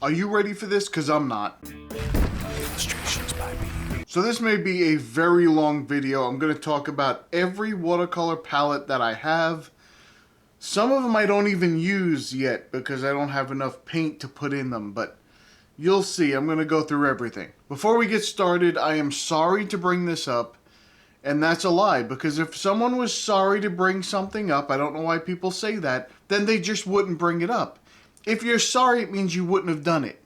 Are you ready for this? Because I'm not. Illustrations by Meeden. So this may be a very long video. I'm going to talk about every watercolor palette that I have. Some of them I don't even use yet because I don't have enough paint to put in them, but you'll see. I'm going to go through everything. Before we get started, I am sorry to bring this up, and that's a lie, because if someone was sorry to bring something up, I don't know why people say that, then they just wouldn't bring it up. If you're sorry, it means you wouldn't have done it.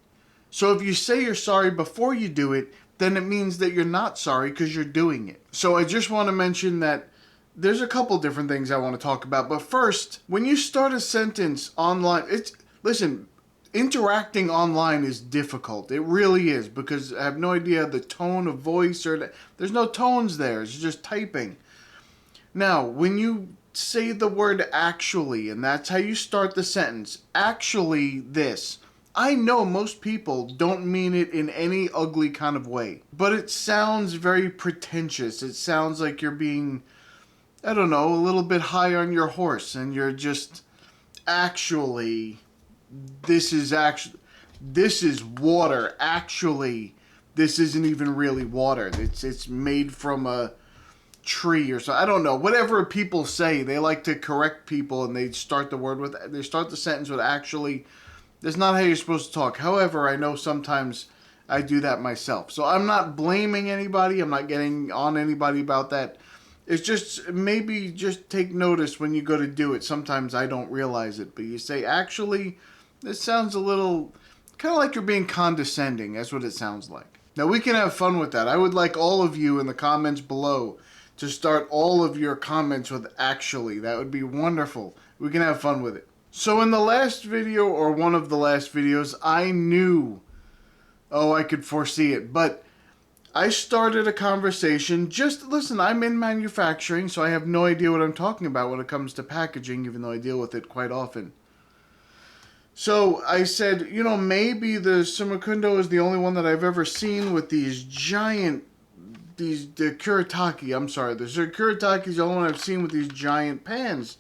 So if you say you're sorry before you do it, then it means that you're not sorry because you're doing it. So I just want to mention that there's a couple different things I want to talk about. But first, when you start a sentence online, listen, interacting online is difficult. It really is, because I have no idea the tone of voice there's no tones there. It's just typing. Now, when you say the word actually, and that's how you start the sentence, actually this. I know most people don't mean it in any ugly kind of way, but it sounds very pretentious. It sounds like you're being, I don't know, a little bit high on your horse, and you're just, actually, this is water. Actually, this isn't even really water. It's made from a tree or so. I don't know. Whatever people say, they like to correct people, and they start the sentence with actually. That's not how you're supposed to talk. However, I know sometimes I do that myself. So I'm not blaming anybody. I'm not getting on anybody about that. It's just, maybe just take notice when you go to do it. Sometimes I don't realize it, but you say, actually, this sounds a little, kind of like you're being condescending. That's what it sounds like. Now, we can have fun with that. I would like all of you in the comments below to start all of your comments with actually. That would be wonderful. We can have fun with it. So in the last video, or one of the last videos, I knew, I could foresee it, but I started a conversation. Just listen, I'm in manufacturing, so I have no idea what I'm talking about when it comes to packaging, even though I deal with it quite often. So I said, maybe the Sumakundo is the only one that I've ever seen with these giant, the Kuretake, I'm sorry, the Kuretake is the only one I've seen with these giant pans.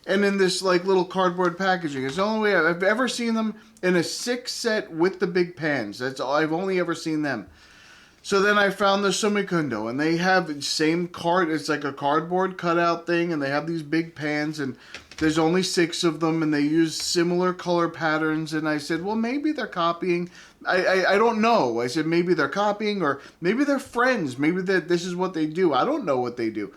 And in this like little cardboard packaging. It's the only way I've ever seen them in a 6 set with the big pans. That's all. I've only ever seen them. So then I found the Sumakundo, and they have the same card. It's like a cardboard cutout thing, and they have these big pans, and there's only 6 of them, and they use similar color patterns. And I said, well, maybe they're copying. I don't know. I said, maybe they're copying, or maybe they're friends. Maybe this is what they do. I don't know what they do.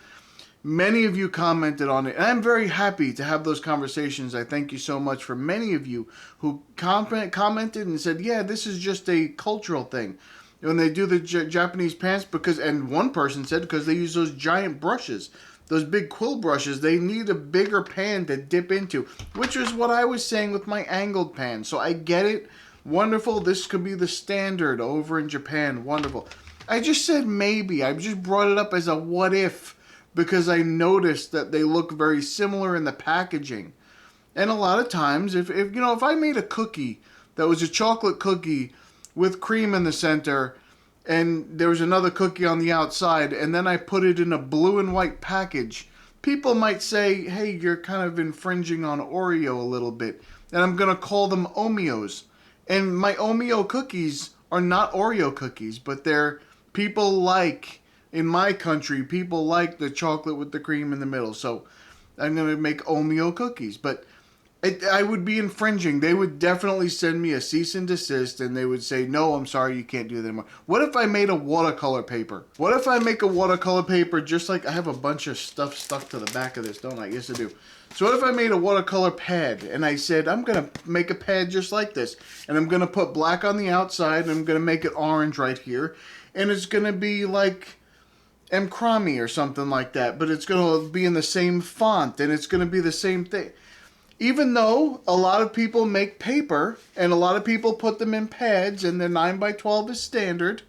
Many of you commented on it, and I'm very happy to have those conversations. I thank you so much for many of you who commented and said, yeah, this is just a cultural thing. When they do the Japanese pants, and one person said because they use those giant brushes, those big quill brushes, they need a bigger pan to dip into, which is what I was saying with my angled pan. So I get it. Wonderful. This could be the standard over in Japan. Wonderful. I just said maybe. I just brought it up as a what if, because I noticed that they look very similar in the packaging. And a lot of times, if I made a cookie that was a chocolate cookie with cream in the center, and there was another cookie on the outside, and then I put it in a blue and white package, people might say, hey, you're kind of infringing on Oreo a little bit. And I'm going to call them Omeos. And my Omeo cookies are not Oreo cookies, but they're people like... In my country, people like the chocolate with the cream in the middle. So I'm going to make Omeo cookies. But I would be infringing. They would definitely send me a cease and desist, and they would say, no, I'm sorry, you can't do that anymore. What if I made a watercolor paper? What if I make a watercolor paper just like I have a bunch of stuff stuck to the back of this, don't I? Yes, I do. So what if I made a watercolor pad, and I said, I'm going to make a pad just like this, and I'm going to put black on the outside, and I'm going to make it orange right here, and it's going to be like Crami or something like that, but it's going to be in the same font, and it's going to be the same thing. Even though a lot of people make paper, and a lot of people put them in pads, and their 9x12 is standard,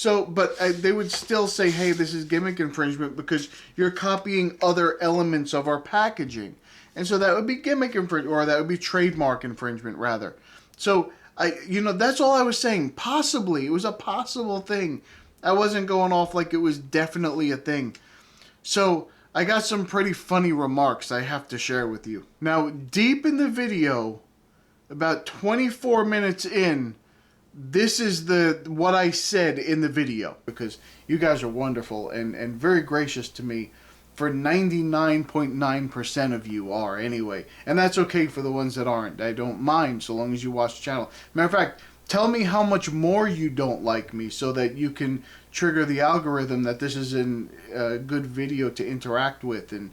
but they would still say, hey, this is gimmick infringement because you're copying other elements of our packaging. And so that would be gimmick infringement, or that would be trademark infringement, rather. So, that's all I was saying. Possibly. It was a possible thing. I wasn't going off like it was definitely a thing. So, I got some pretty funny remarks I have to share with you. Now, deep in the video, about 24 minutes in, this is what I said in the video, because you guys are wonderful and very gracious to me. For 99.9% of you are, anyway. And that's okay for the ones that aren't. I don't mind so long as you watch the channel. Matter of fact, tell me how much more you don't like me so that you can trigger the algorithm that this is a good video to interact with. And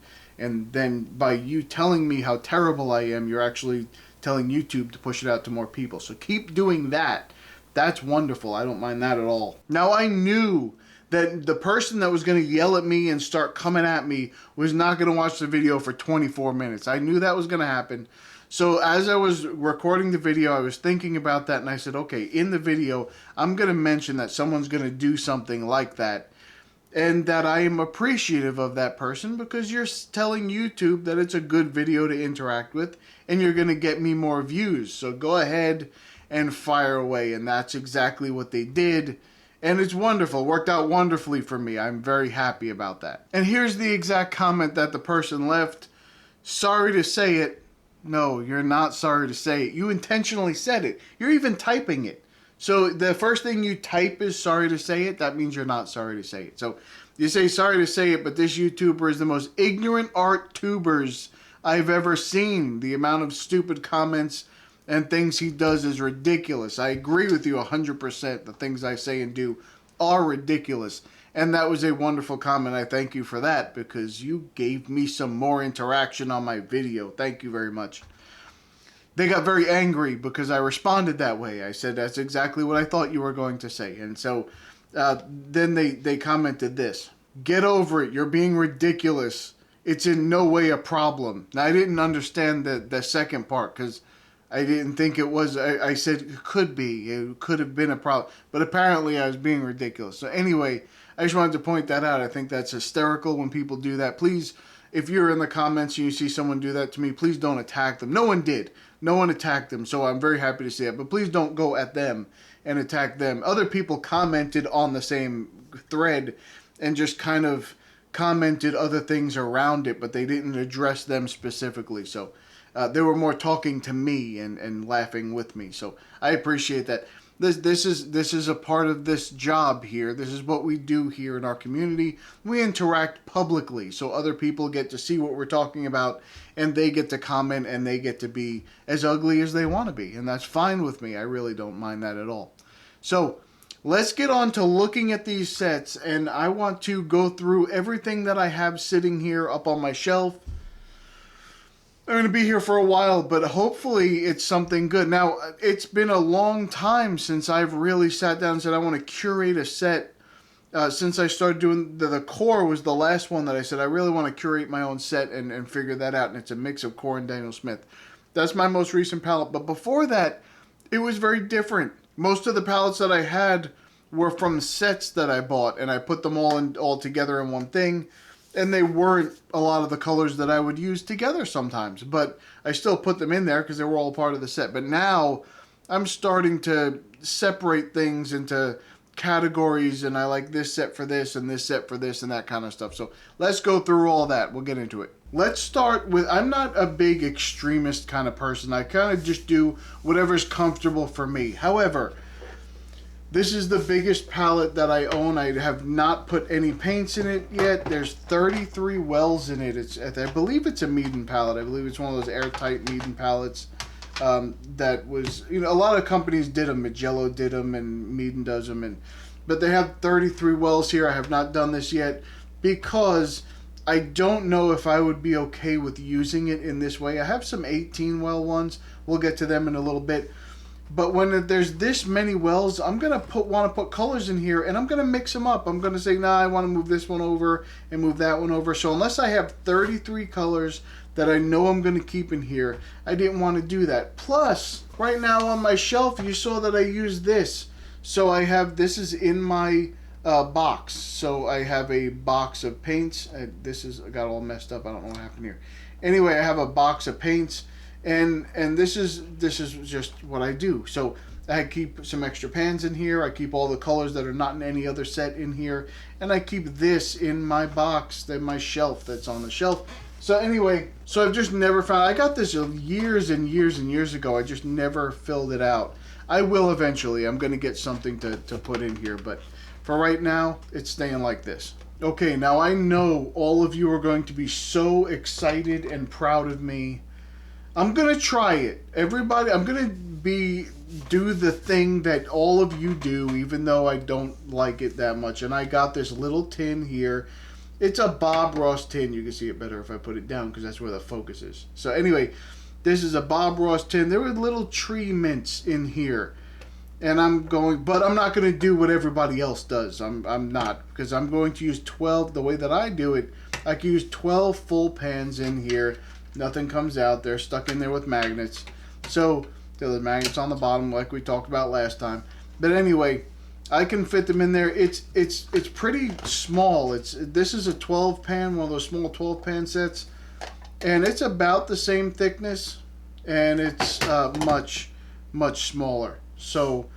then by you telling me how terrible I am, you're actually telling YouTube to push it out to more people. So keep doing that. That's wonderful. I don't mind that at all. Now, I knew that the person that was going to yell at me and start coming at me was not going to watch the video for 24 minutes. I knew that was going to happen. So as I was recording the video, I was thinking about that, and I said, okay, in the video, I'm going to mention that someone's going to do something like that, and that I am appreciative of that person because you're telling YouTube that it's a good video to interact with, and you're going to get me more views. So go ahead and fire away, and that's exactly what they did. And it's wonderful. Worked out wonderfully for me. I'm very happy about that. And here's the exact comment that the person left. Sorry to say it. No, you're not sorry to say it. You intentionally said it. You're even typing it. So the first thing you type is sorry to say it. That means you're not sorry to say it. So you say sorry to say it, but this YouTuber is the most ignorant art tubers I've ever seen. The amount of stupid comments and things he does is ridiculous. I agree with you 100%. The things I say and do are ridiculous. And that was a wonderful comment. I thank you for that because you gave me some more interaction on my video. Thank you very much. They got very angry because I responded that way. I said, that's exactly what I thought you were going to say. And so then they commented this. Get over it. You're being ridiculous. It's in no way a problem. Now, I didn't understand the second part because I didn't think it was. I said it could be. It could have been a problem. But apparently I was being ridiculous. So anyway, I just wanted to point that out. I think that's hysterical when people do that. Please, if you're in the comments and you see someone do that to me, please don't attack them. No one did. No one attacked them. So I'm very happy to see that. But please don't go at them and attack them. Other people commented on the same thread and just kind of commented other things around it, but they didn't address them specifically. So they were more talking to me and laughing with me. So I appreciate that. This is a part of this job here. This is what we do here in our community. We interact publicly, so other people get to see what we're talking about, and they get to comment, and they get to be as ugly as they want to be, and that's fine with me. I really don't mind that at all. So let's get on to looking at these sets, and I want to go through everything that I have sitting here up on my shelf. I'm going to be here for a while, but hopefully it's something good. Now, it's been a long time since I've really sat down and said I want to curate a set. Since I started doing the core was the last one that I said I really want to curate my own set and figure that out, and it's a mix of core and Daniel Smith. That's my most recent palette, but before that, it was very different. Most of the palettes that I had were from sets that I bought, and I put them all together in one thing. And they weren't a lot of the colors that I would use together sometimes. But I still put them in there because they were all part of the set. But now I'm starting to separate things into categories. And I like this set for this and this set for this and that kind of stuff. So let's go through all that. We'll get into it. Let's start with, I'm not a big extremist kind of person. I kind of just do whatever's comfortable for me. However, this is the biggest palette that I own. I have not put any paints in it yet. There's 33 wells in it. I believe it's a Meeden palette. I believe it's one of those airtight Meeden palettes that was, a lot of companies did them. Magello did them and Meeden does them. But they have 33 wells here. I have not done this yet because I don't know if I would be okay with using it in this way. I have some 18 well ones. We'll get to them in a little bit. But when there's this many wells, I'm going to want to put colors in here, and I'm going to mix them up. I'm going to say, nah, I want to move this one over and move that one over. So unless I have 33 colors that I know I'm going to keep in here, I didn't want to do that. Plus, right now on my shelf, you saw that I used this. So I have, this is in my box. So I have a box of paints. This got all messed up. I don't know what happened here. Anyway, I have a box of paints. And this is just what I do. So I keep some extra pans in here. I keep all the colors that are not in any other set in here. And I keep this in my box, my shelf that's on the shelf. So anyway, so I've just never found, I got this years and years and years ago. I just never filled it out. I will eventually. I'm going to get something to put in here, but for right now, it's staying like this. Okay, now I know all of you are going to be so excited and proud of me. I'm going to try it. Everybody, I'm going to do the thing that all of you do, even though I don't like it that much. And I got this little tin here. It's a Bob Ross tin. You can see it better if I put it down because that's where the focus is. So anyway, this is a Bob Ross tin. There were little tree mints in here. And but I'm not going to do what everybody else does. I'm not, because I'm going to use 12. The way that I do it, I can use 12 full pans in here. Nothing comes out. They're stuck in there with magnets. So the magnets on the bottom, like we talked about last time. But anyway, I can fit them in there. It's pretty small. This is a 12 pan, one of those small 12 pan sets, and it's about the same thickness, and it's much smaller. So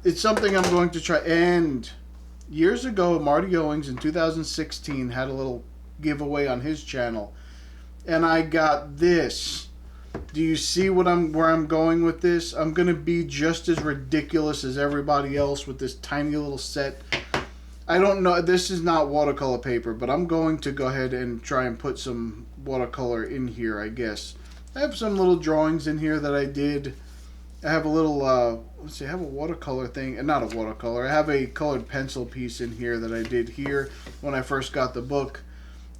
it's something I'm going to try. And years ago, Marty Owings in 2016 had a little giveaway on his channel, and I got this. Do you see where I'm going with this? I'm going to be just as ridiculous as everybody else with this tiny little set. I don't know. This is not watercolor paper, but I'm going to go ahead and try and put some watercolor in here, I guess. I have some little drawings in here that I did. I have a little, let's see, I have a watercolor thing, and not a watercolor. I have a colored pencil piece in here that I did here when I first got the book.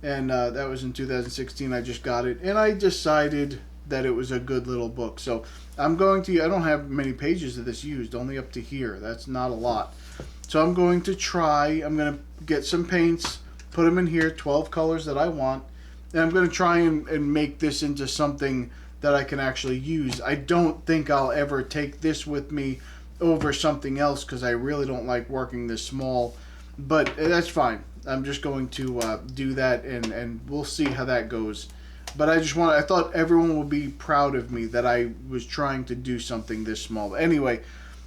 And that was in 2016. I just got it. And I decided that it was a good little book. So I don't have many pages of this used, only up to here. That's not a lot. So I'm going to get some paints, put them in here, 12 colors that I want. And I'm going to try and make this into something that I can actually use. I don't think I'll ever take this with me over something else because I really don't like working this small. But that's fine. I'm just going to do that, and we'll see how that goes. But I thought everyone would be proud of me that I was trying to do something this small. Anyway,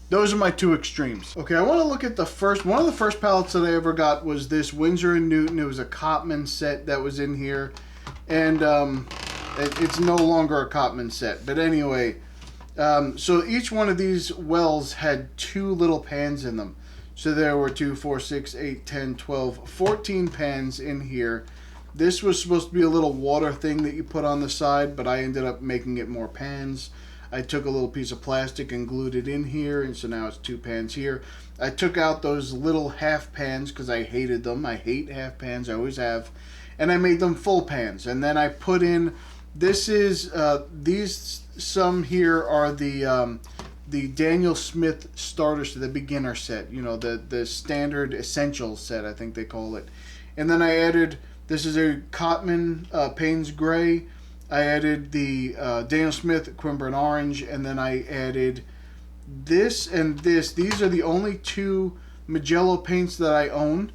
those are my two extremes. Okay, I want to look at one of the first palettes that I ever got was this Winsor & Newton. It was a Cotman set that was in here. And it's no longer a Cotman set. But anyway, so each one of these wells had two little pans in them. So there were 2, 4, 6, 8, 10, 12, 14 pans in here. This was supposed to be a little water thing that you put on the side, but I ended up making it more pans. I took a little piece of plastic and glued it in here, and so now it's 2 pans here. I took out those little half pans because I hated them. I hate half pans, I always have. And I made them full pans. And then I put in, some here are the Daniel Smith starter set, the beginner set, the standard essentials set, I think they call it. And then I added, this is a Cotman Payne's Gray. I added the Daniel Smith Quimburn Orange, and then I added this and this. These are the only two Magello paints that I own.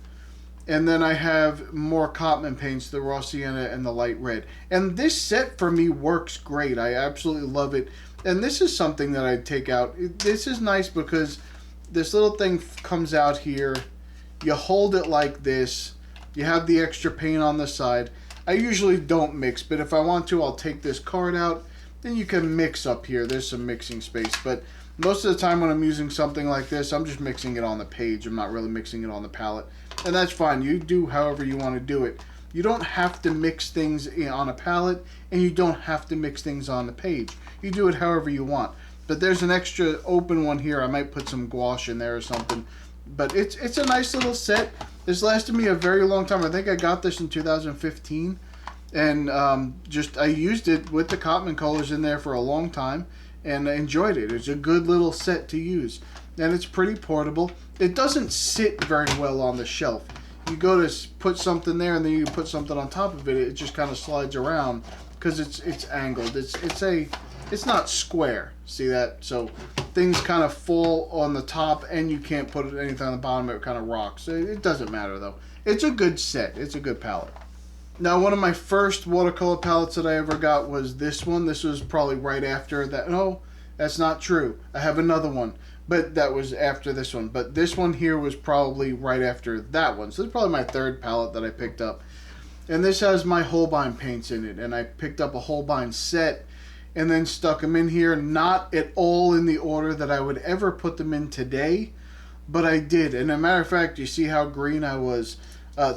And then I have more Cotman paints, the Raw Sienna and the Light Red. And this set for me works great. I absolutely love it. And this is something that I'd take out. This is nice because this little thing comes out here. You hold it like this. You have the extra paint on the side. I usually don't mix, but if I want to, I'll take this card out. Then you can mix up here. There's some mixing space. But most of the time when I'm using something like this, I'm just mixing it on the page. I'm not really mixing it on the palette. And that's fine. You do however you want to do it. You don't have to mix things on a palette, and you don't have to mix things on the page. You do it however you want. But there's an extra open one here. I might put some gouache in there or something. But it's a nice little set. This lasted me a very long time. I think I got this in 2015. And I used it with the Cotman colors in there for a long time. And I enjoyed it. It's a good little set to use. And it's pretty portable. It doesn't sit very well on the shelf. You go to put something there, and then you put something on top of it. It just kind of slides around because it's angled. It's not square. See that? So things kind of fall on the top, and you can't put anything on the bottom. It kind of rocks. It doesn't matter though. It's a good set. It's a good palette. Now, one of my first watercolor palettes that I ever got was this one. This was probably right after that. No, that's not true. I have another one, but that was after this one. But this one here was probably right after that one. So this is probably my third palette that I picked up. And this has my Holbein paints in it. And I picked up a Holbein set. and then stuck them in here. Not at all in the order that I would ever put them in today, but I did. And as a matter of fact, you see how green I was.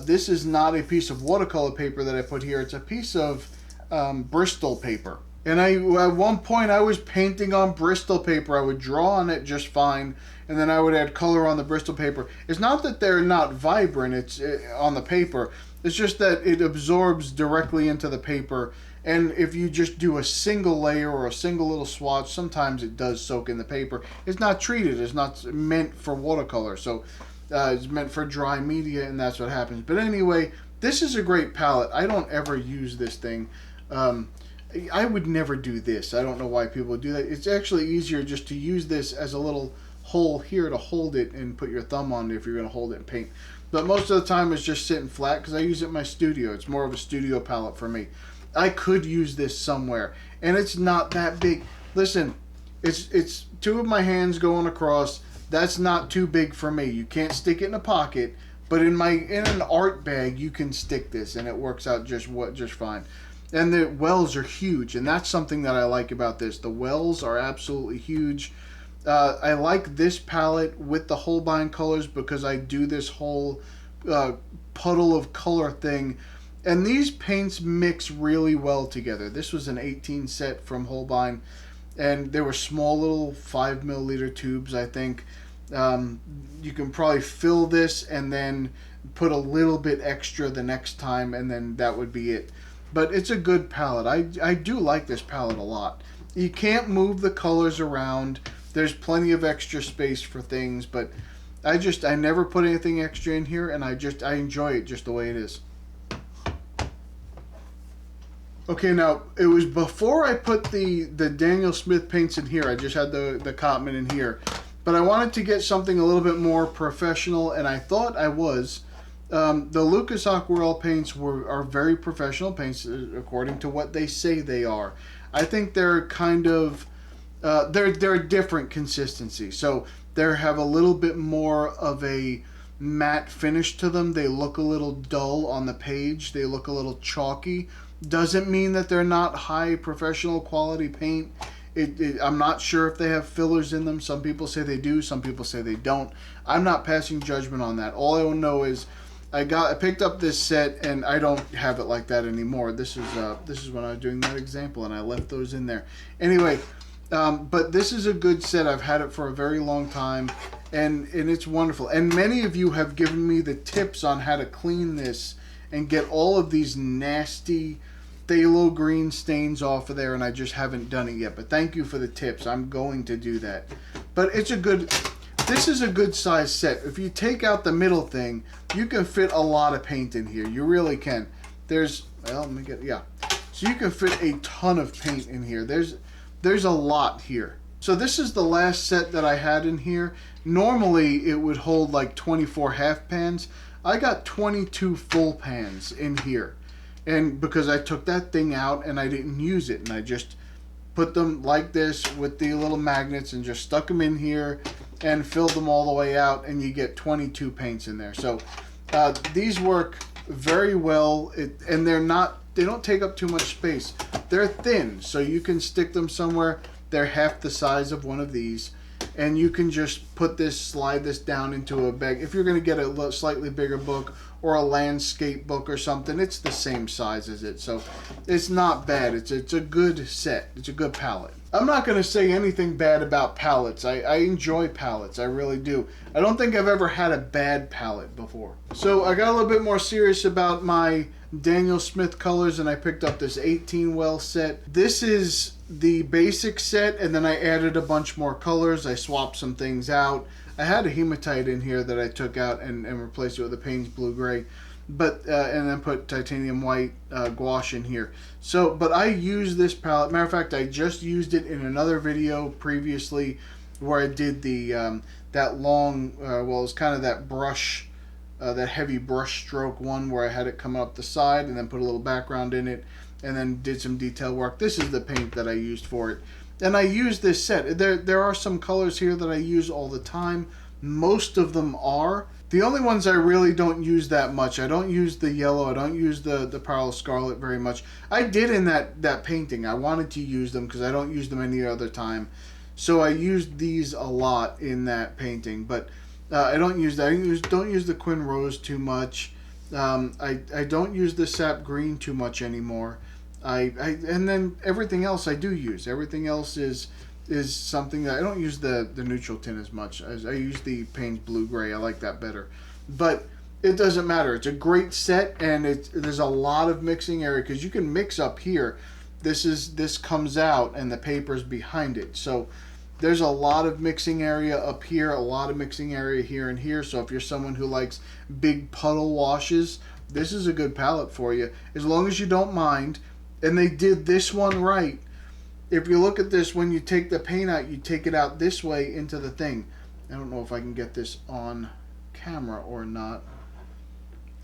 This is not a piece of watercolor paper that I put here. It's a piece of Bristol paper. And at one point I was painting on Bristol paper. I would draw on it just fine, and then I would add color on the Bristol paper. It's not that they're not vibrant, it's on the paper. It's just that it absorbs directly into the paper. And if you just do a single layer or a single little swatch, sometimes it does soak in the paper. It's not treated. It's not meant for watercolor. So it's meant for dry media, and that's what happens. But anyway, this is a great palette. I don't ever use this thing. I would never do this. I don't know why people do that. It's actually easier just to use this as a little hole here to hold it and put your thumb on it if you're going to hold it and paint. But most of the time it's just sitting flat because I use it in my studio. It's more of a studio palette for me. I could use this somewhere, and it's not that big. Listen, it's two of my hands going across. That's not too big for me. You can't stick it in a pocket, but in an art bag you can stick this, and it works out just fine. And the wells are huge, and that's something that I like about this. The wells are absolutely huge. I like this palette with the Holbein colors because I do this whole puddle of color thing. And these paints mix really well together. This was an 18 set from Holbein, and they were small little 5 milliliter tubes, I think. You can probably fill this and then put a little bit extra the next time, and then that would be it. But it's a good palette. I do like this palette a lot. You can't move the colors around. There's plenty of extra space for things, but I never put anything extra in here, and I enjoy it just the way it is. Okay, now it was before I put the Daniel Smith paints in here. I just had the Cotman in here, but I wanted to get something a little bit more professional, and I thought I was. The Lucas Aquarelle paints are very professional paints according to what they say they are. I think they're kind of they're a different consistency. So they have a little bit more of a matte finish to them. They look a little dull on the page. They look a little chalky. Doesn't mean that they're not high professional quality paint. I'm not sure if they have fillers in them. Some people say they do. Some people say they don't. I'm not passing judgment on that. All I know is I picked up this set, and I don't have it like that anymore. This is when I was doing that example, and I left those in there. Anyway, but this is a good set. I've had it for a very long time, and it's wonderful. And many of you have given me the tips on how to clean this and get all of these nasty phthalo green stains off of there, and I just haven't done it yet. But thank you for the tips. I'm going to do that. But this is a good size set. If you take out the middle thing, you can fit a lot of paint in here. You really can. So you can fit a ton of paint in here. There's a lot here. So this is the last set that I had in here. Normally it would hold like 24 half pans. I got 22 full pans in here. And because I took that thing out and I didn't use it, and I just put them like this with the little magnets and just stuck them in here and filled them all the way out, and you get 22 paints in there. So these work very well, and they don't take up too much space. They're thin, so you can stick them somewhere. They're half the size of one of these, and you can just slide this down into a bag. If you're going to get a slightly bigger book or a landscape book or something, it's the same size as it. So it's not bad. It's a good set. It's a good palette. I'm not going to say anything bad about palettes. I enjoy palettes. I really do. I don't think I've ever had a bad palette before. So I got a little bit more serious about my Daniel Smith colors, and I picked up this 18 well set. This is the basic set, and then I added a bunch more colors. I swapped some things out. I had a hematite in here that I took out and replaced it with a Payne's Blue Gray, but and then put titanium white gouache in here. So, but I use this palette. Matter of fact, I just used it in another video previously where I did the that long, well, it's kind of that brush, that heavy brush stroke one where I had it come up the side and then put a little background in it and then did some detail work. This is the paint that I used for it. And I use this set. There are some colors here that I use all the time, Most of them are. The only ones I really don't use that much, I don't use the yellow, I don't use the Parallel Scarlet very much. I did in that painting. I wanted to use them because I don't use them any other time. So I used these a lot in that painting, but I don't use that. Don't use the Quin Rose too much. I don't use the Sap Green too much anymore. And then everything else I do use. Everything else is something that I don't use the neutral tint as much as I use the Payne's Blue Gray. I like that better, but it doesn't matter. It's a great set, and there's a lot of mixing area because you can mix up here. This comes out and the paper's behind it, so there's a lot of mixing area up here, a lot of mixing area here and here. So if you're someone who likes big puddle washes, this is a good palette for you, as long as you don't mind. And they did this one right. If you look at this, when you take the paint out, you take it out this way into the thing. I don't know if I can get this on camera or not.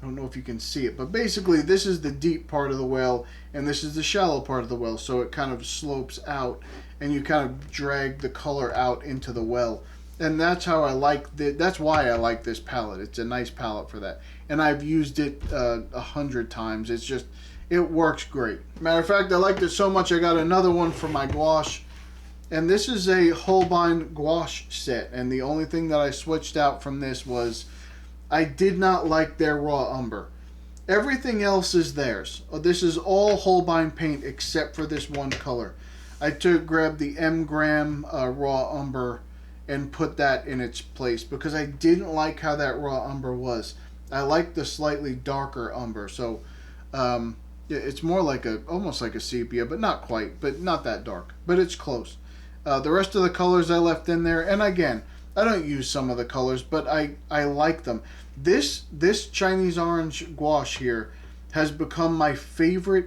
I don't know if you can see it, but basically this is the deep part of the well and this is the shallow part of the well, so it kind of slopes out and you kind of drag the color out into the well. And that's how I like that's why I like this palette. It's a nice palette for that, and I've used it 100 times. It's just, it works great. Matter of fact, I liked it so much I got another one for my gouache, and this is a Holbein gouache set, and the only thing that I switched out from this was I did not like their raw umber. Everything else is theirs. This is all Holbein paint except for this one color. I grabbed the M Gram raw umber and put that in its place because I didn't like how that raw umber was. I like the slightly darker umber, so it's more like almost like a sepia, but not quite, but not that dark, but it's close. The rest of the colors I left in there, and again, I don't use some of the colors, but I like them. This Chinese orange gouache here has become my favorite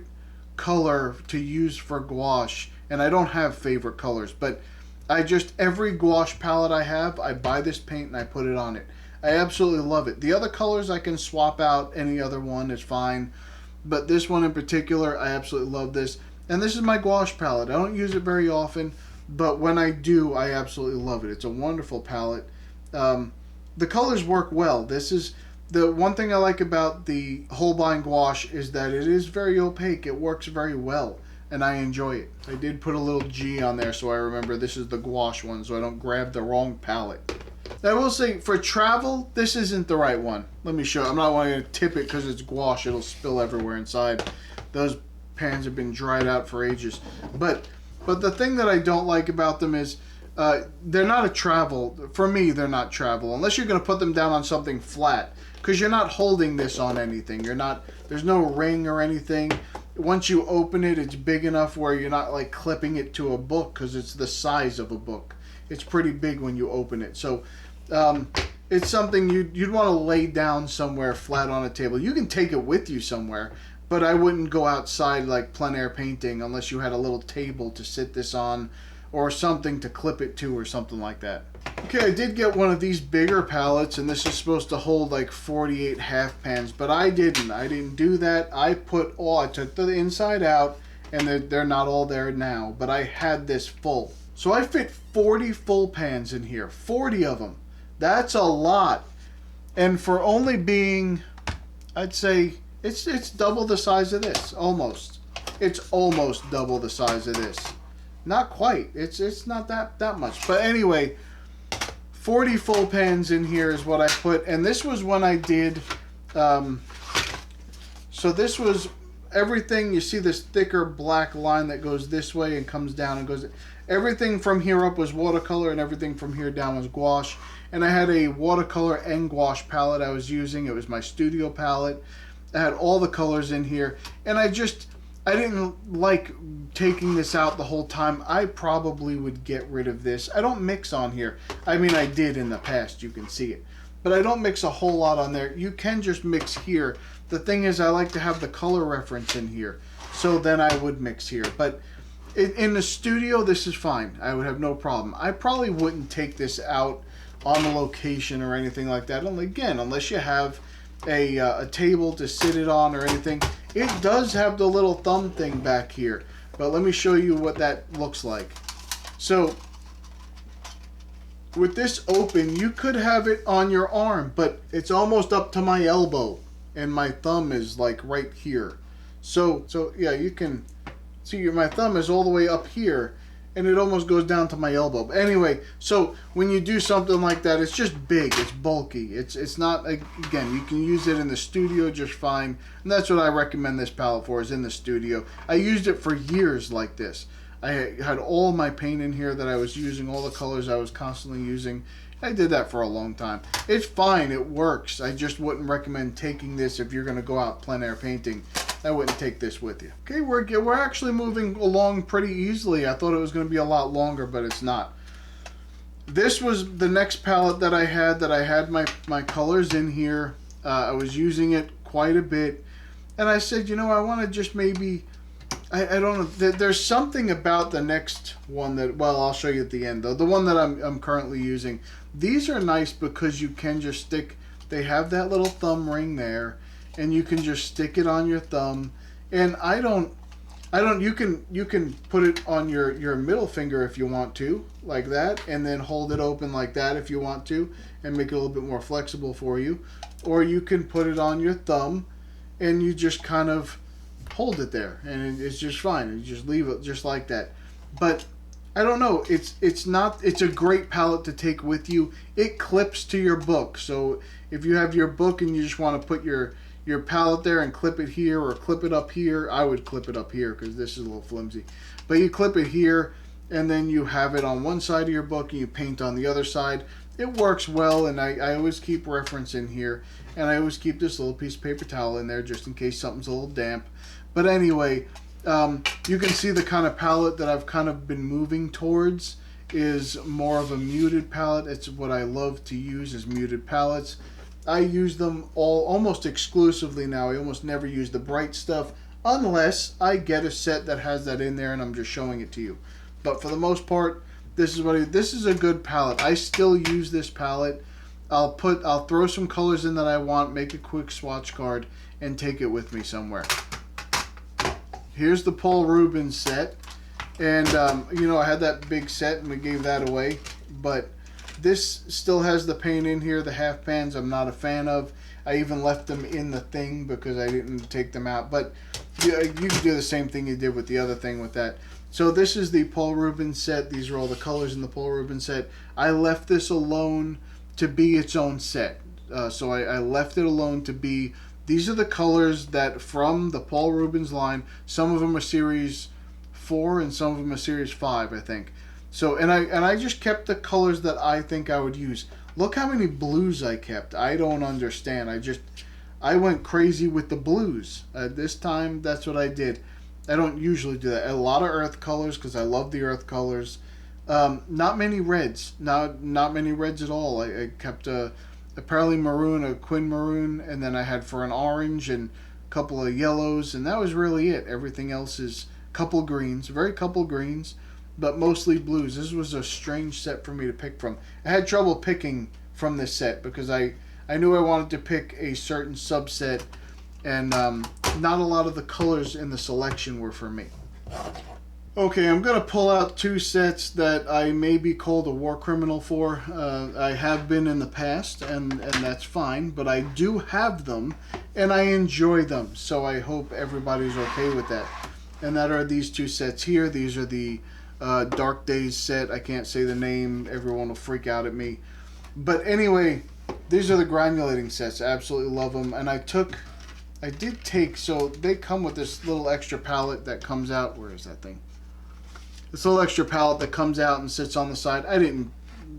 color to use for gouache, and I don't have favorite colors, but every gouache palette I have, I buy this paint and I put it on it. I absolutely love it. The other colors I can swap out, any other one is fine, but this one in particular, I absolutely love this. And this is my gouache palette. I don't use it very often, but when I do, I absolutely love it. It's a wonderful palette. The colors work well. This is the one thing I like about the Holbein gouache, is that it is very opaque. It works very well, and I enjoy it. I did put a little G on there so I remember this is the gouache one, so I don't grab the wrong palette. I will say, for travel, this isn't the right one. Let me show you. I'm not going to tip it because it's gouache. It'll spill everywhere inside. Those pans have been dried out for ages. But the thing that I don't like about them is they're not a travel. For me, they're not travel. Unless you're going to put them down on something flat. Because you're not holding this on anything. There's no ring or anything. Once you open it, it's big enough where you're not like clipping it to a book, because it's the size of a book. It's pretty big when you open it. So it's something you'd want to lay down somewhere flat on a table. You can take it with you somewhere, but I wouldn't go outside like plein air painting unless you had a little table to sit this on or something to clip it to or something like that. Okay, I did get one of these bigger palettes, and this is supposed to hold like 48 half pans, but I didn't do that. I took the inside out, and they're not all there now, but I had this full. So I fit 40 full pans in here, 40 of them. That's a lot. And for only being, I'd say, it's double the size of this, almost. It's almost double the size of this. Not quite. It's not that much. But anyway, 40 full pans in here is what I put. And this was when I did, so this was everything. You see this thicker black line that goes this way and comes down and goes. Everything from here up was watercolor, and everything from here down was gouache. And I had a watercolor and gouache palette I was using. It was my studio palette. I had all the colors in here, and I didn't like taking this out the whole time. I probably would get rid of this. I don't mix on here. I mean, I did in the past, you can see it. But I don't mix a whole lot on there. You can just mix here. The thing is, I like to have the color reference in here. So then I would mix here. But in the studio, this is fine. I would have no problem. I probably wouldn't take this out on the location or anything like that. Only again, unless you have a table to sit it on or anything. It does have the little thumb thing back here, but let me show you what that looks like. So with this open, you could have it on your arm, but it's almost up to my elbow, and my thumb is like right here. So yeah, you can see my thumb is all the way up here, and it almost goes down to my elbow. But anyway, so when you do something like that, it's just big, it's bulky. It's not, again, you can use it in the studio just fine, and that's what I recommend this palette for, is in the studio. I used it for years like this. I had all my paint in here that I was using, all the colors I was constantly using. I did that for a long time. It's fine, it works. I just wouldn't recommend taking this if you're going to go out plein air painting. I wouldn't take this with you. Okay, we're actually moving along pretty easily. I thought it was going to be a lot longer, but it's not. This was the next palette that I had my colors in here. I was using it quite a bit, and I said, you know, I want to just maybe, I don't know, there's something about the next one that, well, I'll show you at the end though. The one that I'm currently using, these are nice because you can just stick, they have that little thumb ring there, and you can just stick it on your thumb. And you can put it on your middle finger if you want to, like that, and then hold it open like that if you want to, and make it a little bit more flexible for you. Or you can put it on your thumb, and you just kind of hold it there, and it's just fine. You just leave it just like that. But I don't know, it's a great palette to take with you. It clips to your book, so if you have your book and you just want to put your palette there and clip it here or clip it up here, I would clip it up here because this is a little flimsy. But you clip it here, and then you have it on one side of your book and you paint on the other side. It works well, and I always keep reference in here, and I always keep this little piece of paper towel in there just in case something's a little damp. But anyway, you can see the kind of palette that I've kind of been moving towards is more of a muted palette. It's what I love to use, is muted palettes. I use them almost exclusively now. I almost never use the bright stuff unless I get a set that has that in there and I'm just showing it to you. But for the most part, this is a good palette. I still use this palette. I'll throw some colors in that I want, make a quick swatch card, and take it with me somewhere. Here's the Paul Rubens set, and you know, I had that big set and we gave that away, but this still has the paint in here. The half pans I'm not a fan of. I even left them in the thing because I didn't take them out. But you can do the same thing you did with the other thing with that. So this is the Paul Rubens set. These are all the colors in the Paul Rubens set. I left this alone to be its own set. So I left it alone to be, these are the colors that from the Paul Rubens line. Some of them are series 4 and some of them are series 5, I think. So, and I just kept the colors that I think I would use. Look how many blues I kept. I don't understand. I went crazy with the blues. This time, that's what I did. I don't usually do that. A lot of earth colors because I love the earth colors. Not many reds. Not many reds at all. I kept a Pearly Maroon, a Quin Maroon, and then I had for an orange and a couple of yellows, and that was really it. Everything else is a couple greens, very couple greens, but mostly blues. This was a strange set for me to pick from. I had trouble picking from this set because I knew I wanted to pick a certain subset, and not a lot of the colors in the selection were for me. Okay, I'm going to pull out 2 sets that I may be called a war criminal for. I have been in the past, and that's fine, but I do have them, and I enjoy them, so I hope everybody's okay with that. And that are these 2 sets here. These are the Dark Days set. I can't say the name. Everyone will freak out at me. But anyway, these are the granulating sets. I absolutely love them. And I did take, so they come with this little extra palette that comes out. Where is that thing? This little extra palette that comes out and sits on the side. I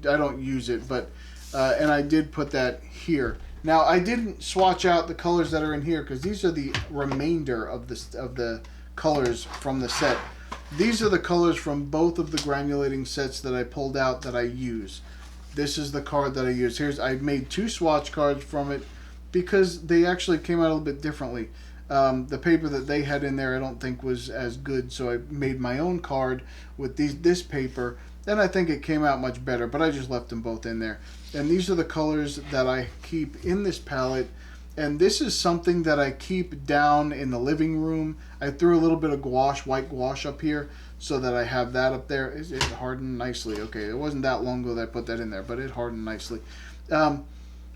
don't use it, but, and I did put that here. Now, I didn't swatch out the colors that are in here because these are the remainder of the colors from the set. These are the colors from both of the granulating sets that I pulled out that I use. This is the card that I use. I made 2 swatch cards from it because they actually came out a little bit differently. The paper that they had in there I don't think was as good, so I made my own card with this paper, and I think it came out much better, but I just left them both in there. And these are the colors that I keep in this palette. And this is something that I keep down in the living room. I threw a little bit of gouache, white gouache up here. so that I have that up there. It hardened nicely. Okay, it wasn't that long ago that I put that in there, but it hardened nicely.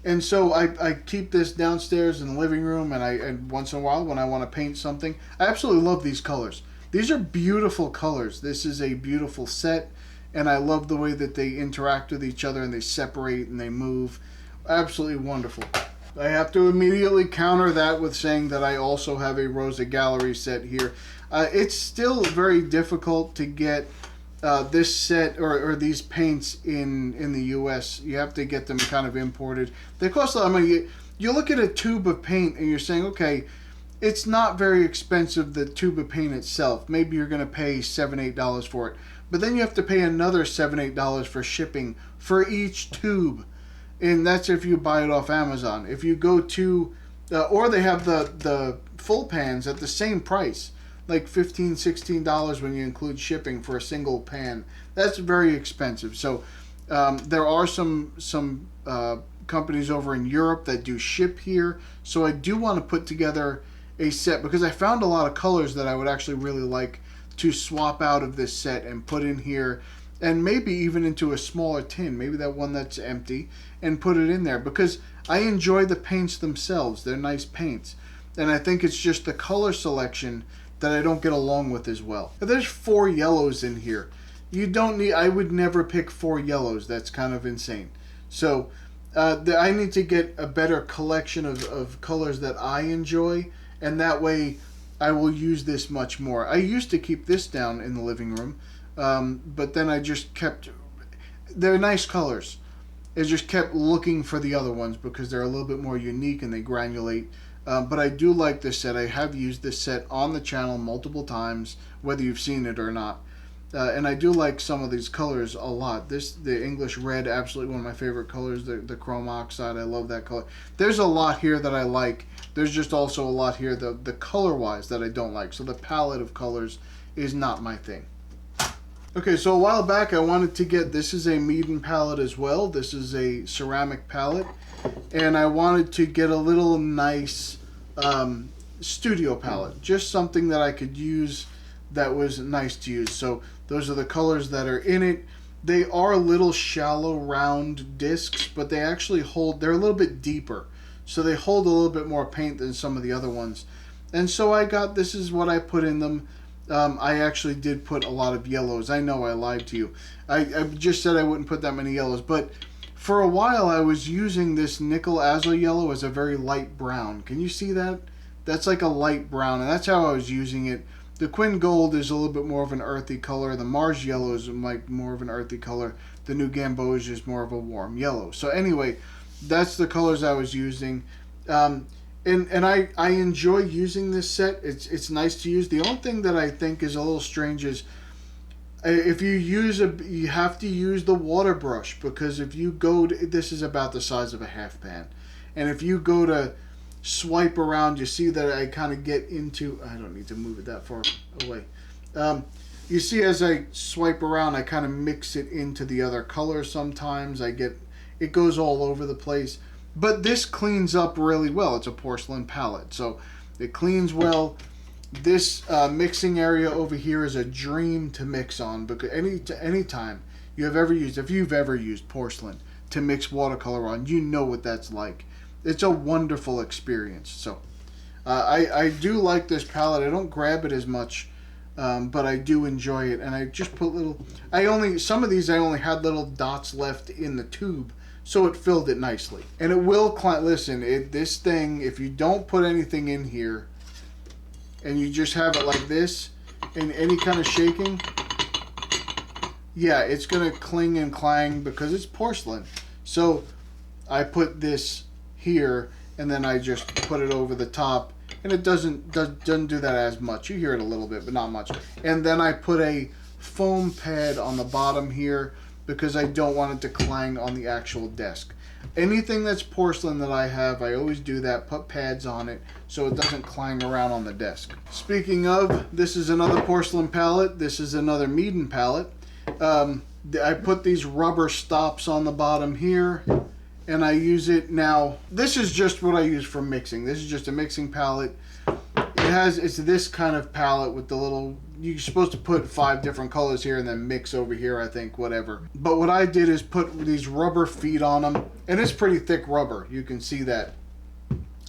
And so I keep this downstairs in the living room, and once in a while when I want to paint something, I absolutely love these colors. These are beautiful colors. This is a beautiful set, and I love the way that they interact with each other and they separate and they move. Absolutely wonderful. I have to immediately counter that with saying that I also have a Rosa Gallery set here. It's still very difficult to get this set or these paints in the U.S. You have to get them kind of imported. They cost a lot of money. You look at a tube of paint and you're saying, okay, it's not very expensive, the tube of paint itself. Maybe you're going to pay $7, $8 for it. But then you have to pay another $7, $8 for shipping for each tube. And that's if you buy it off Amazon. If you go to, or they have the full pans at the same price, like $15, $16 when you include shipping for a single pan. That's very expensive. So there are some companies over in Europe that do ship here. So I do want to put together a set because I found a lot of colors that I would actually really like to swap out of this set and put in here, and maybe even into a smaller tin, maybe that one that's empty, and put it in there because I enjoy the paints themselves. They're nice paints, and I think it's just the color selection that I don't get along with as well. Now, there's 4 yellows in here. You don't need, I would never pick 4 yellows. That's kind of insane. So I need to get a better collection of colors that I enjoy, and that way I will use this much more. I used to keep this down in the living room, but then I just kept, they're nice colors. I just kept looking for the other ones because they're a little bit more unique and they granulate. But I do like this set. I have used this set on the channel multiple times, whether you've seen it or not. And I do like some of these colors a lot. The English red, absolutely one of my favorite colors. The chrome oxide, I love that color. There's a lot here that I like. There's just also a lot here, the color-wise, that I don't like. So the palette of colors is not my thing. Okay, so a while back I wanted to get, this is a Meeden palette as well. This is a ceramic palette. And I wanted to get a little nice studio palette. Just something that I could use that was nice to use. So those are the colors that are in it. They are little shallow round discs, but they actually hold, they're a little bit deeper. So they hold a little bit more paint than some of the other ones. And so I got, this is what I put in them. I actually did put a lot of yellows. I know I lied to you. I just said I wouldn't put that many yellows, but for a while I was using this nickel azo yellow as a very light brown. Can you see that? That's like a light brown, and that's how I was using it. The Quinn Gold is a little bit more of an earthy color. The Mars Yellow is like more of an earthy color. The New Gamboge is more of a warm yellow. So anyway, that's the colors I was using. And I enjoy using this set. It's nice to use. The only thing that I think is a little strange is if you use you have to use the water brush, because if you go to, this is about the size of a half pan, and if you go to swipe around, you see that I kind of get into, I don't need to move it that far away. You see as I swipe around, I kind of mix it into the other colors sometimes. It goes all over the place. But this cleans up really well. It's a porcelain palette, so it cleans well. This mixing area over here is a dream to mix on, because any time if you've ever used porcelain to mix watercolor on, you know what that's like. It's a wonderful experience. So I do like this palette. I don't grab it as much, but I do enjoy it. And I just put some of these I only had little dots left in the tube, so it filled it nicely. And it will listen, this thing, if you don't put anything in here and you just have it like this and any kind of shaking, yeah, it's gonna cling and clang because it's porcelain. So I put this here and then I just put it over the top, and it doesn't do that as much. You hear it a little bit, but not much. And then I put a foam pad on the bottom here because I don't want it to clang on the actual desk. Anything that's porcelain that I have, I always do that, put pads on it so it doesn't clang around on the desk. Speaking of, this is another porcelain palette. This is another Meeden palette. I put these rubber stops on the bottom here, and I use it now. This is just what I use for mixing. This is just a mixing palette. It's this kind of palette with the little you're supposed to put 5 different colors here and then mix over here, I think, whatever. But what I did is put these rubber feet on them, and it's pretty thick rubber. You can see that.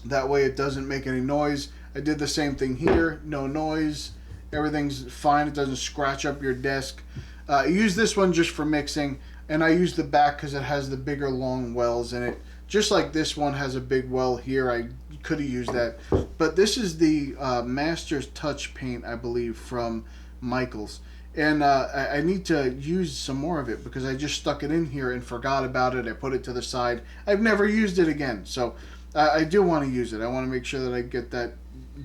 That way it doesn't make any noise. I did the same thing here, no noise. Everything's fine, it doesn't scratch up your desk. I use this one just for mixing, and I use the back because it has the bigger long wells in it. Just like this one has a big well here, I could have used that. But this is the Master's Touch paint, I believe, from Michaels. And I need to use some more of it because I just stuck it in here and forgot about it. I put it to the side. I've never used it again. So I do want to use it. I want to make sure that I get that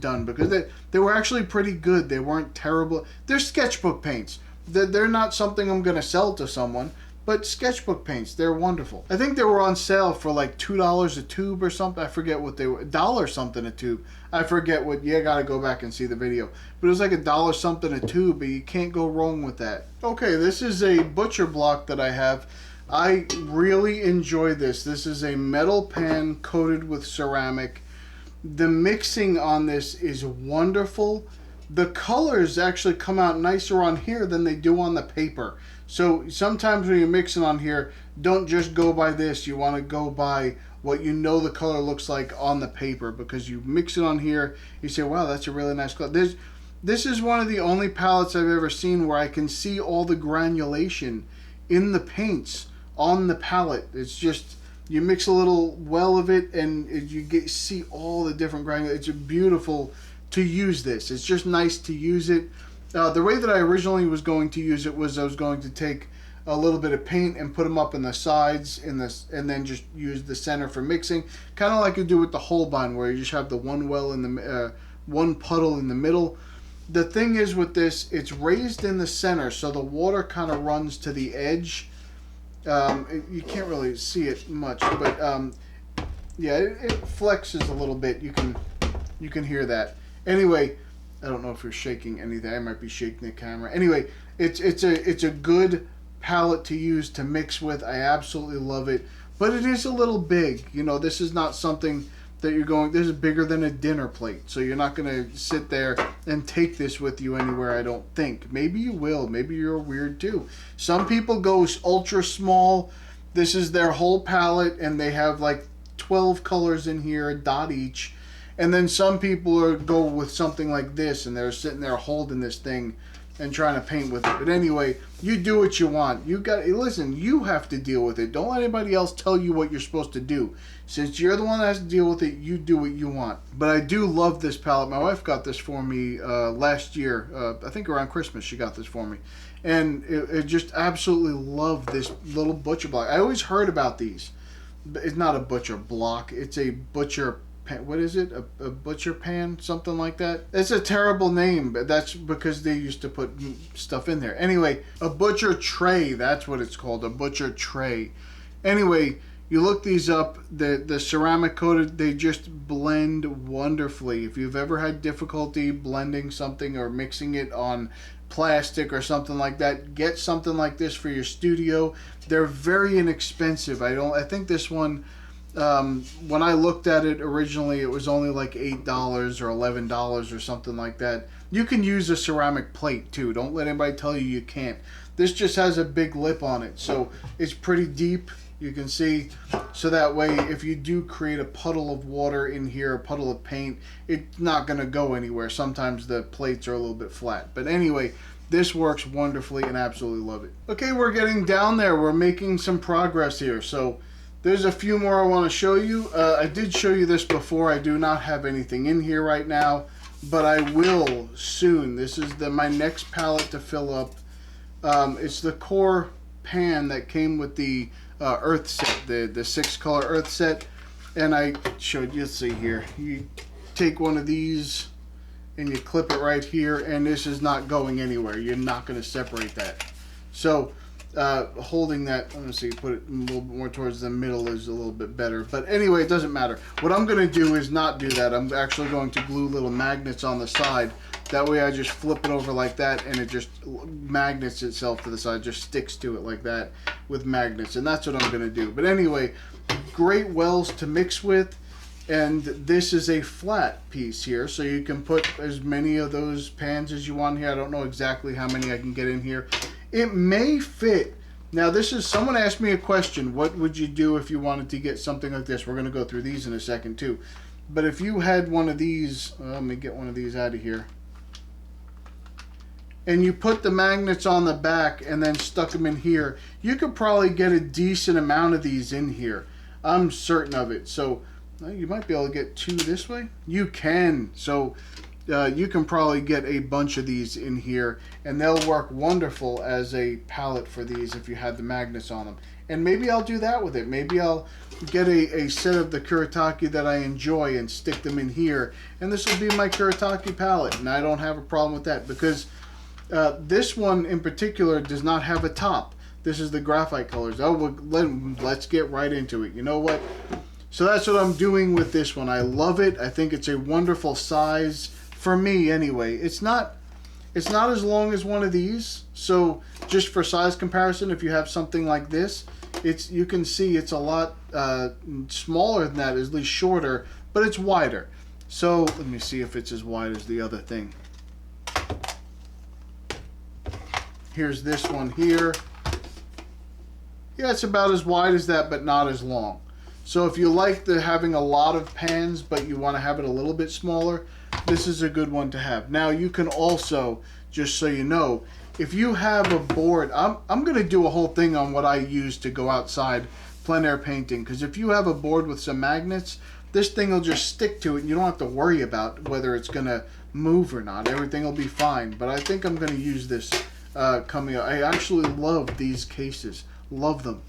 done because they were actually pretty good. They weren't terrible. They're sketchbook paints. They're not something I'm going to sell to someone. But sketchbook paints, they're wonderful. I think they were on sale for like $2 a tube or something. I forget what they were. $1 something a tube. I forget what. You gotta go back and see the video. But it was like $1 something a tube, but you can't go wrong with that. Okay, this is a butcher block that I have. I really enjoy this. This is a metal pan coated with ceramic. The mixing on this is wonderful. The colors actually come out nicer on here than they do on the paper. So sometimes when you're mixing on here, don't just go by this. You want to go by what you know the color looks like on the paper, because you mix it on here, you say, wow, that's a really nice color. This is one of the only palettes I've ever seen where I can see all the granulation in the paints on the palette. It's just, you mix a little well of it and you see all the different granulation. It's beautiful to use this. It's just nice to use it. The way that I originally was going to use it was I was going to take a little bit of paint and put them up in the sides and then just use the center for mixing, kind of like you do with the Holbein, where you just have the one well in the one puddle in the middle. The thing is with this, it's raised in the center, so the water kind of runs to the edge. You can't really see it much, but yeah, it flexes a little bit. You can hear that. Anyway, I don't know if you're shaking anything. I might be shaking the camera. Anyway, it's a good palette to use to mix with. I absolutely love it, but it is a little big. You know, this is not something that you're going. This is bigger than a dinner plate, so you're not going to sit there and take this with you anywhere. I don't think. Maybe you will. Maybe you're weird too. Some people go ultra small. This is their whole palette, and they have like 12 colors in here, a dot each. And then some people go with something like this, and they're sitting there holding this thing and trying to paint with it. But anyway, you do what you want. Listen, you have to deal with it. Don't let anybody else tell you what you're supposed to do. Since you're the one that has to deal with it, you do what you want. But I do love this palette. My wife got this for me last year. I think around Christmas she got this for me. And it just absolutely love this little butcher block. I always heard about these. It's not a butcher block. It's a butcher. What is it? A butcher pan? Something like that? It's a terrible name, but that's because they used to put stuff in there. Anyway, a butcher tray. That's what it's called. A butcher tray. Anyway, you look these up. The ceramic coated, they just blend wonderfully. If you've ever had difficulty blending something or mixing it on plastic or something like that, get something like this for your studio. They're very inexpensive. I think this one, when I looked at it originally, it was only like $8 or $11 or something like that. You can use a ceramic plate too. Don't let anybody tell you you can't. This just has a big lip on it, so it's pretty deep. You can see, so that way if you do create a puddle of water in here, a puddle of paint, it's not going to go anywhere. Sometimes the plates are a little bit flat. But anyway, this works wonderfully and absolutely love it. Okay, we're getting down there. We're making some progress here. So there's a few more I want to show you. I did show you this before. I do not have anything in here right now, but I will soon. This is my next palette to fill up. It's the core pan that came with the earth set, the 6-color earth set. And I showed you, let's see here. You take one of these and you clip it right here, and this is not going anywhere. You're not going to separate that. So holding that, let me see, put it a little bit more towards the middle is a little bit better. But anyway, it doesn't matter. What I'm going to do is not do that. I'm actually going to glue little magnets on the side. That way I just flip it over like that, and it just magnets itself to the side, just sticks to it like that with magnets. And that's what I'm going to do. But anyway, great wells to mix with. And this is a flat piece here, so you can put as many of those pans as you want here. I don't know exactly how many I can get in here. It may fit. Now this is, someone asked me a question, what would you do if you wanted to get something like this? We're going to go through these in a second too. But if you had one of these, let me get one of these out of here. And you put the magnets on the back and then stuck them in here, you could probably get a decent amount of these in here. I'm certain of it. So you might be able to get 2 this way. You can. So you can probably get a bunch of these in here, and they'll work wonderful as a palette for these if you had the magnets on them. And maybe I'll do that with it. Maybe I'll get a set of the Kuretake that I enjoy and stick them in here. And this will be my Kuretake palette, and I don't have a problem with that because this one in particular does not have a top. This is the graphite colors. Oh, well, let's get right into it. You know what? So that's what I'm doing with this one. I love it. I think it's a wonderful size for me anyway. It's not as long as one of these. So just for size comparison, if you have something like this, you can see it's a lot smaller than that, at least shorter, but it's wider. So let me see if it's as wide as the other thing. Here's this one here. Yeah, it's about as wide as that, but not as long. So if you like having a lot of pans, but you want to have it a little bit smaller, this is a good one to have. Now you can also, just so you know, if you have a board, I'm going to do a whole thing on what I use to go outside plein air painting, because if you have a board with some magnets, this thing will just stick to it and you don't have to worry about whether it's going to move or not. Everything will be fine. But I think I'm going to use this coming up. I actually love these cases. Love them.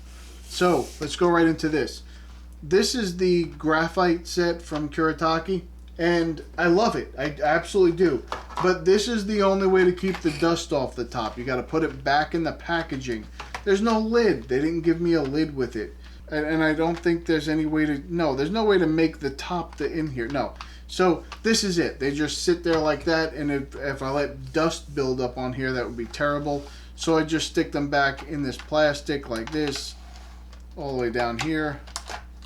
So let's go right into this. This is the graphite set from Kuretake, and I love it. I absolutely do. But this is the only way to keep the dust off the top. You got to put it back in the packaging. There's no lid. They didn't give me a lid with it. And I don't think there's any way to... No, there's no way to make the top in here. No. So this is it. They just sit there like that, and if I let dust build up on here, that would be terrible. So I just stick them back in this plastic like this, all the way down here.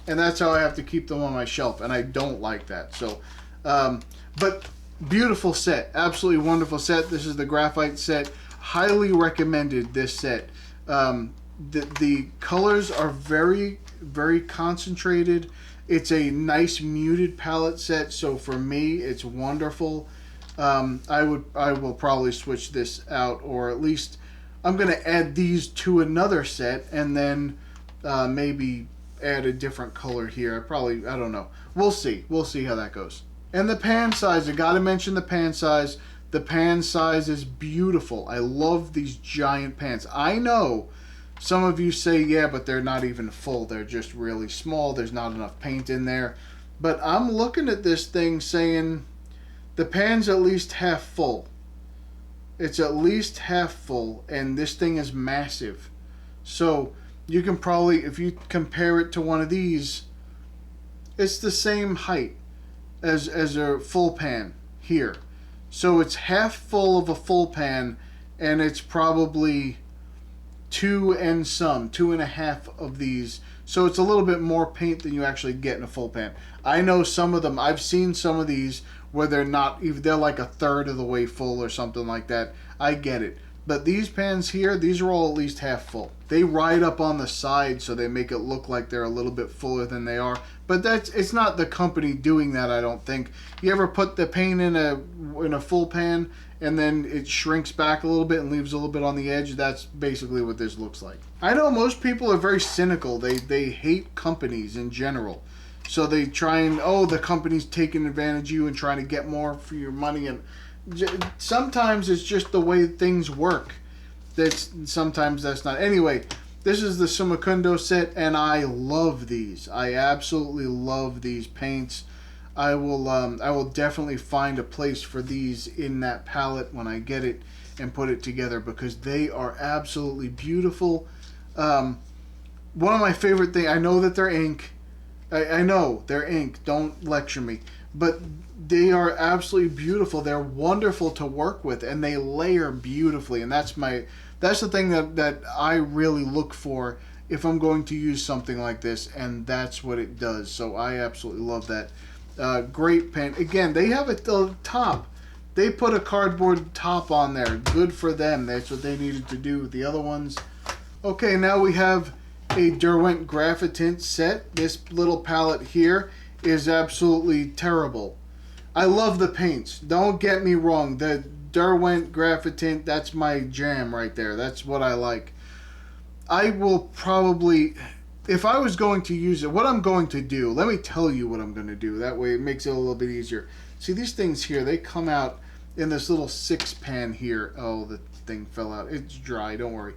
And that's how I have to keep them on my shelf, and I don't like that. So, but beautiful set, absolutely wonderful set. This is the graphite set. Highly recommended this set. The colors are very, very concentrated. It's a nice muted palette set, so for me, it's wonderful. I will probably switch this out, or at least I'm going to add these to another set, and then maybe add a different color here. I don't know. We'll see how that goes. And the pan size, I gotta mention the pan size. The pan size is beautiful. I love these giant pans. I know some of you say, yeah, but they're not even full. They're just really small. There's not enough paint in there. But I'm looking at this thing saying the pan's at least half full. It's at least half full, and this thing is massive. So you can probably, if you compare it to one of these, it's the same height as a full pan here. So it's half full of a full pan, and it's probably 2.5 of these. So it's a little bit more paint than you actually get in a full pan. I know some of them, I've seen some of these where they're like a third of the way full or something like that. I get it. But these pans here, these are all at least half full. They ride up on the side, so they make it look like they're a little bit fuller than they are. But it's not the company doing that, I don't think. You ever put the paint in a full pan and then it shrinks back a little bit and leaves a little bit on the edge? That's basically what this looks like. I know most people are very cynical. They hate companies in general. So they try and, the company's taking advantage of you and trying to get more for your money, and sometimes it's just the way things work. Sometimes that's not. Anyway, this is the Sumakundo set, and I love these. I absolutely love these paints. I will definitely find a place for these in that palette when I get it and put it together, because they are absolutely beautiful. One of my favorite things, I know that they're ink. I know they're ink. Don't lecture me. But they are absolutely beautiful. They're wonderful to work with, and they layer beautifully. And that's the thing that I really look for if I'm going to use something like this, and that's what it does. So I absolutely love that. Great pen. Again, they have it the top. They put a cardboard top on there. Good for them. That's what they needed to do with the other ones. Okay, now we have a Derwent Graphitint set. This little palette here is absolutely terrible. I love the paints. Don't get me wrong. The Derwent Graphitint, that's my jam right there. That's what I like. I will probably, if I was going to use it, what I'm going to do, let me tell you what I'm going to do. That way it makes it a little bit easier. See, these things here, they come out in this little 6-pan here. Oh, the thing fell out. It's dry, don't worry.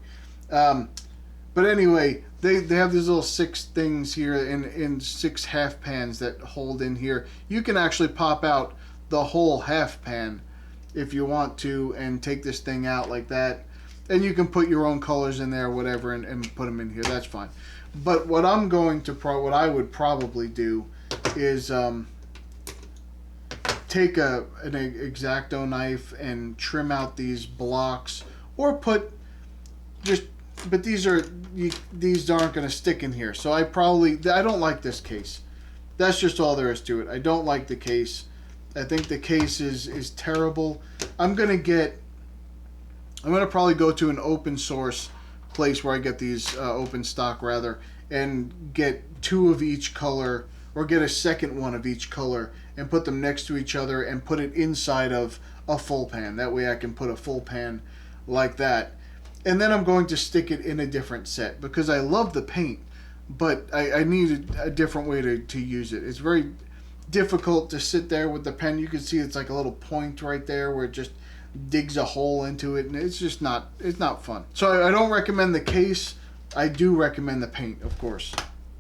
But anyway, they have these little 6 things here in 6 half pans that hold in here. You can actually pop out the whole half pan if you want to and take this thing out like that. And you can put your own colors in there, whatever, and put them in here. That's fine. But what I'm going to what I would probably do is take an X-Acto knife and trim out these blocks, or put just. But these aren't going to stick in here. So I don't like this case. That's just all there is to it. I don't like the case. I think the case is terrible. I'm going to probably go to an open source place where I get these open stock rather, and get 2 of each color, or get a second one of each color and put them next to each other and put it inside of a full pan. That way I can put a full pan like that. And then I'm going to stick it in a different set because I love the paint, but I need a different way to use it. It's very difficult to sit there with the pen. You can see it's like a little point right there where it just digs a hole into it, and it's just not, it's not fun. So I don't recommend the case. I do recommend the paint, of course.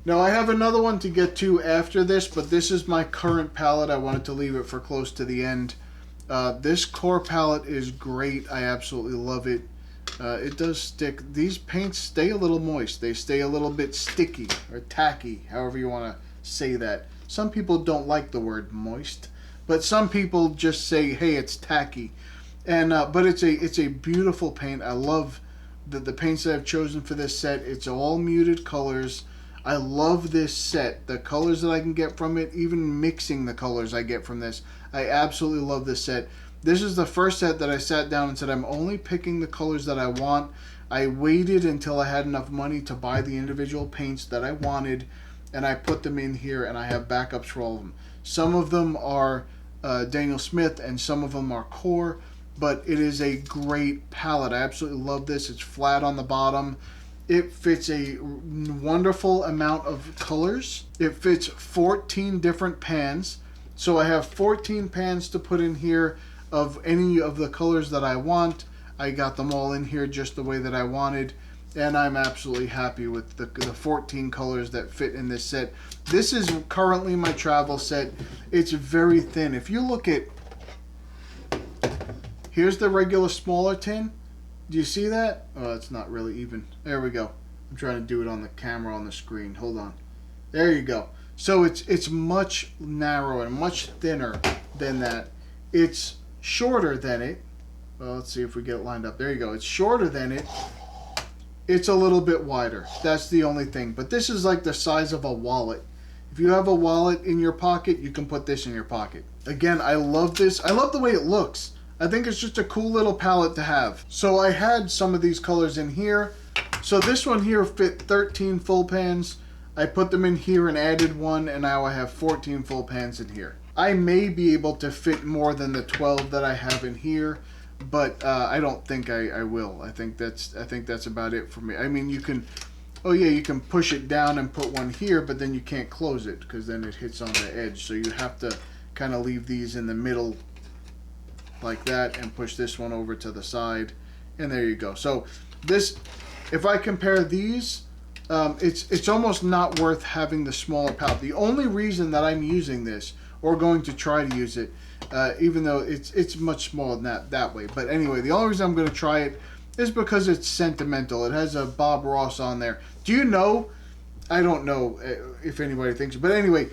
Now I have another one to get to after this, but this is my current palette. I wanted to leave it for close to the end. This core palette is great. I absolutely love it. It does stick. These paints stay a little moist. They stay a little bit sticky or tacky, however you want to say that. Some people don't like the word moist, but some people just say, hey, it's tacky. And but it's a beautiful paint. I love the paints that I've chosen for this set. It's all muted colors. I love this set. The colors that I can get from it, even mixing the colors I get from this, I absolutely love this set. This is the first set that I sat down and said, I'm only picking the colors that I want. I waited until I had enough money to buy the individual paints that I wanted, and I put them in here, and I have backups for all of them. Some of them are Daniel Smith, and some of them are core, but it is a great palette. I absolutely love this. It's flat on the bottom. It fits a wonderful amount of colors. It fits 14 different pans. So I have 14 pans to put in here of any of the colors that I want. I got them all in here just the way that I wanted, and I'm absolutely happy with the 14 colors that fit in this set. This is currently my travel set. It's very thin. If you look at, here's the regular smaller tin. Do you see that? Oh, it's not really even. There we go. I'm trying to do it on the camera on the screen. Hold on. There you go. So it's much narrower and much thinner than that. It's shorter than it. Well, let's see if we get it lined up. There you go. It's shorter than it. It's a little bit wider. That's the only thing. But this is like the size of a wallet. If you have a wallet in your pocket, you can put this in your pocket. Again, I love this. I love the way it looks. I think it's just a cool little palette to have. So I had some of these colors in here. So this one here fit 13 full pans. I put them in here and added one, and now I have 14 full pans in here. I may be able to fit more than the 12 that I have in here, but I don't think I will. I think that's about it for me. I mean, you can, oh yeah, you can push it down and put one here, but then you can't close it because then it hits on the edge. So you have to kind of leave these in the middle like that and push this one over to the side, and there you go. So this, if I compare these, it's almost not worth having the smaller palette. The only reason that I'm using this, or going to try to use it, even though it's much smaller than that way. But anyway, the only reason I'm going to try it is because it's sentimental. It has a Bob Ross on there. Do you know? I don't know if anybody thinks, but anyway,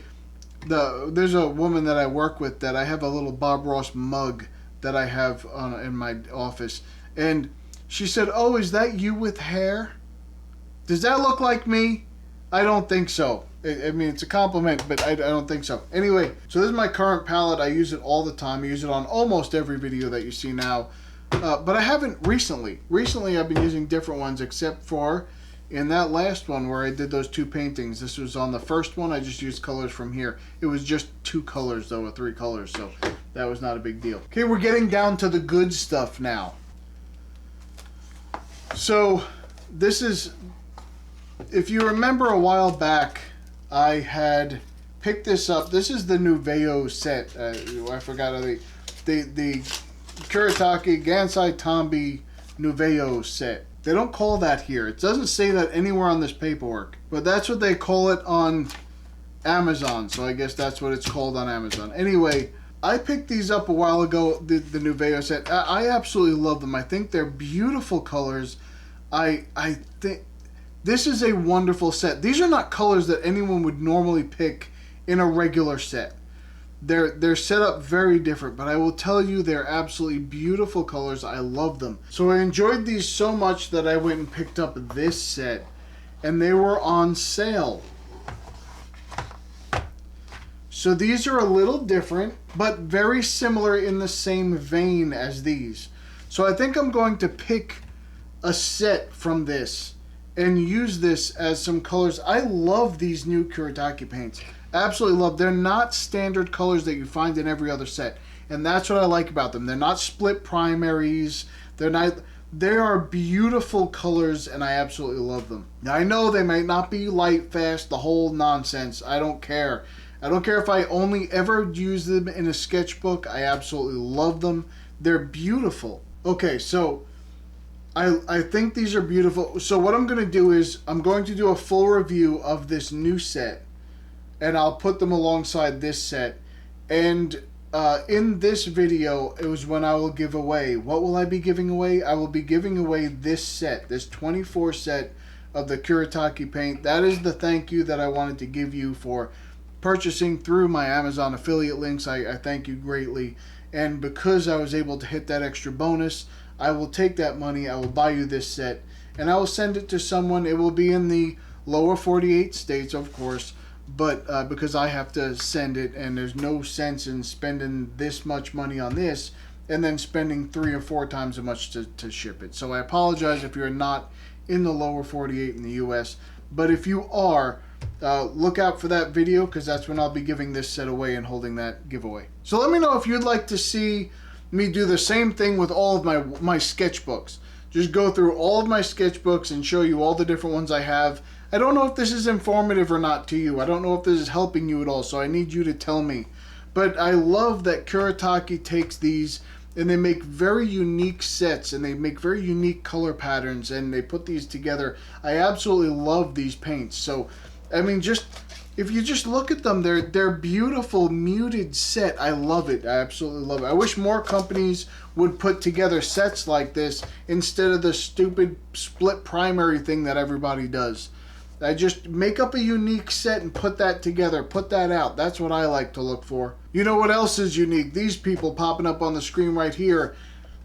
there's a woman that I work with that I have a little Bob Ross mug that I have in my office, and she said, "Oh, is that you with hair?" Does that look like me? I don't think so. I mean, it's a compliment, but I don't think so. Anyway, so this is my current palette. I use it all the time. I use it on almost every video that you see now. But I haven't recently. Recently, I've been using different ones, except for in that last one where I did those 2 paintings. This was on the first one. I just used colors from here. It was just 2 colors, though, or 3 colors, so that was not a big deal. Okay, we're getting down to the good stuff now. So, this is... If you remember a while back, I had picked this up. This is the Nuveo set. I forgot the Kuretake Gansai Tambi Nuveo set. They don't call that here. It doesn't say that anywhere on this paperwork, but that's what they call it on Amazon. So I guess that's what it's called on Amazon. Anyway, I picked these up a while ago, the Nuveo set. I absolutely love them. I think they're beautiful colors. I think this is a wonderful set. These are not colors that anyone would normally pick in a regular set. They're set up very different, but I will tell you they're absolutely beautiful colors. I love them. So I enjoyed these so much that I went and picked up this set, and they were on sale. So these are a little different, but very similar in the same vein as these. So I think I'm going to pick a set from this and use this as some colors. I love these new Kuretake paints. Absolutely love. They're not standard colors that you find in every other set, and that's what I like about them. They're not split primaries. They are beautiful colors, and I absolutely love them. Now I know they might not be light, fast, the whole nonsense. I don't care. I don't care if I only ever use them in a sketchbook. I absolutely love them. They're beautiful. Okay, so I think these are beautiful. So what I'm going to do is I'm going to do a full review of this new set, and I'll put them alongside this set. And in this video, it was when I will give away. What will I be giving away? I will be giving away this set, this 24 set of the Kuretake paint. That is the thank you that I wanted to give you for purchasing through my Amazon affiliate links. I thank you greatly. And because I was able to hit that extra bonus, I will take that money, I will buy you this set, and I will send it to someone. It will be in the lower 48 states, of course, but because I have to send it, and there's no sense in spending this much money on this and then spending 3 or 4 times as much to ship it. So I apologize if you're not in the lower 48 in the US, but if you are, look out for that video, because that's when I'll be giving this set away and holding that giveaway. So let me know if you'd like to see me do the same thing with all of my sketchbooks. Just go through all of my sketchbooks and show you all the different ones I have. I don't know if this is informative or not to you. I don't know if this is helping you at all, so I need you to tell me. But I love that Kuretake takes these and they make very unique sets, and they make very unique color patterns, and they put these together. I absolutely love these paints. So I mean, just if you just look at them, they're beautiful muted set. I love it. I absolutely love it. I wish more companies would put together sets like this instead of the stupid split primary thing that everybody does. I just make up a unique set and put that together, put that out. That's what I like to look for. You know what else is unique? These people popping up on the screen right here,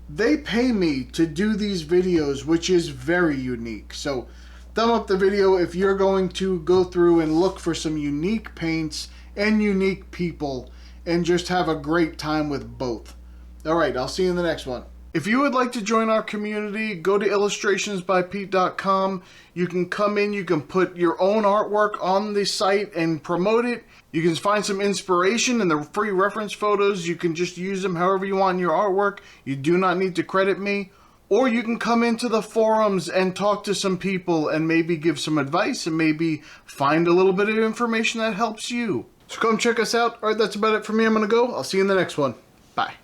they pay me to do these videos, which is very unique. So thumb up the video if you're going to go through and look for some unique paints and unique people and just have a great time with both. Alright, I'll see you in the next one. If you would like to join our community, go to illustrationsbypete.com. You can come in, you can put your own artwork on the site and promote it. You can find some inspiration in the free reference photos. You can just use them however you want in your artwork. You do not need to credit me. Or you can come into the forums and talk to some people and maybe give some advice and maybe find a little bit of information that helps you. So come check us out. Alright, that's about it for me. I'm going to go. I'll see you in the next one. Bye.